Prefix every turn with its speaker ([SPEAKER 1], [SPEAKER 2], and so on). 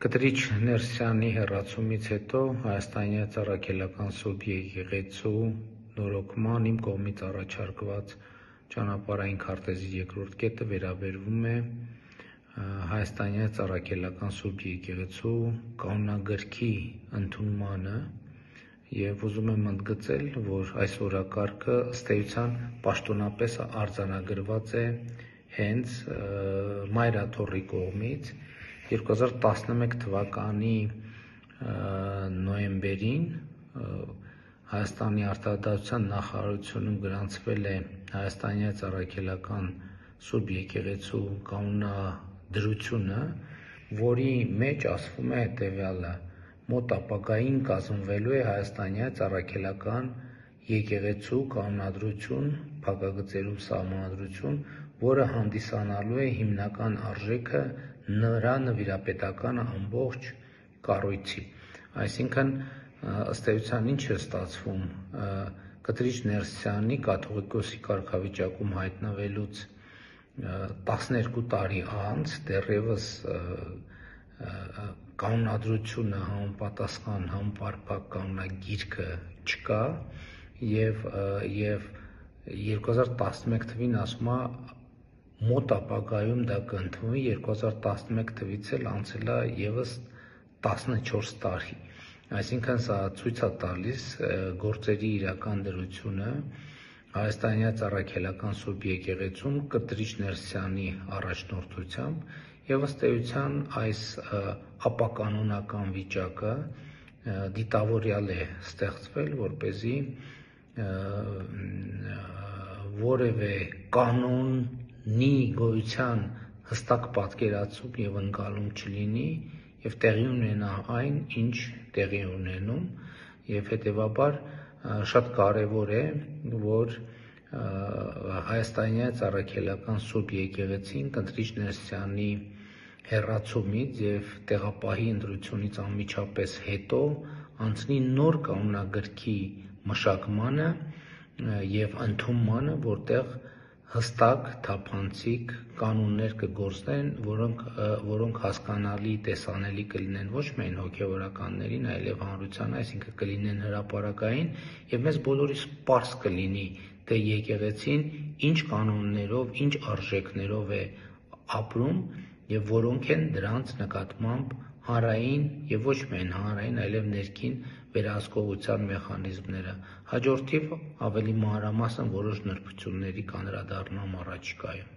[SPEAKER 1] Կտրիչ Ներսյանի հեռացումից հետո Հայաստանյան Առաքելական Սուրբ եկեղեցու նորոգման իմ կողմից առաջարկված ճանապարհային քարտեզի երկրորդ կետը վերաբերվում է Հայաստանյան Առաքելական Սուրբ եկեղեցու կանոնագրքի ընդունմանը եւ ուզում եմ ընդգծել, որ այս օրակարգը ըստ էության պաշտոնապես արձանագրված է հենց Մայրաթոռի կողմից 2011 թվականի նոյեմբերին Հայաստանի արտադրության նախարարությունում գրանցվել է Հայաստանյան Առաքելական Սուրբ եկեղեցու կանոնադրությունը, որի մեջ ասվում է հետևյալը. մոտ ապագային կազմվելու է Հայաստանյան Առաքելական եկեղեցու կանոնադրություն, փակագծերում սահմանադրություն, որը հանդիսանալու է հիմնական արժեքը նրա նվիրապետական ամբողջ կառույցի։ Այսինքն ըստ էության ինչ է ստացվում, Կտրիչ Ներսյանի կաթողիկոսի կարգավիճակում հայտնվելուց 12 տարի անց դեռևս կանոնադրությունը համապատասխան համապարփակ կանոնագիրքը չկա եւ 2011 թվին ասում է մոտ ապագայում դա կընդունվի, 2011 թվից էլ անցել է եւս 14 տարի։ Այսինքն սա ցույց է տալիս գործերի իրական դրությունը Հայաստանյան Առաքելական Սուրբ եկեղեցում Կտրիչ Ներսյանի առաջնորդությամբ եւ ըստ էության այս ապականոնական վիճակը դիտավորյալ է ստեղծվել, որպեսզի որևէ կանոնի գոյության հստակ պատկերացում եւ ընկալում չլինի եւ տեղի ունենա այն, ինչ տեղի ունենում եւ հետեւաբար շատ կարեւոր է, որ Հայաստանյան Առաքելական Սուրբ եկեղեցին Կտրիչ Ներսյանի հեռացումից եւ տեղապահի ընտրությունից անմիջապես հետո անցնի նոր կանոնագրքի մշակմանը եւ ընդունմանը, որտեղ հստակ, թափանցիկ կանոններ կգործեն, որոնք հասկանալի, տեսանելի կլինեն ոչ միայն հոգեվորականներին, այլև հանրությանը, այսինքն կլինեն հրապարակային եւ մեզ բոլորիս պարզ կլինի, թե եկեղեցին ինչ կանոններով, ինչ արժեքներով է ապրում եւ որոնք են դրանց նկատմամբ հանրային եւ ոչ միայն հանրային, այլև ներքին վերահսկողության մեխանիզմները։ Հաջորդիվ ավելի մանրամասն որոշ նրբությունների կանդրադառնամ առաջիկայում։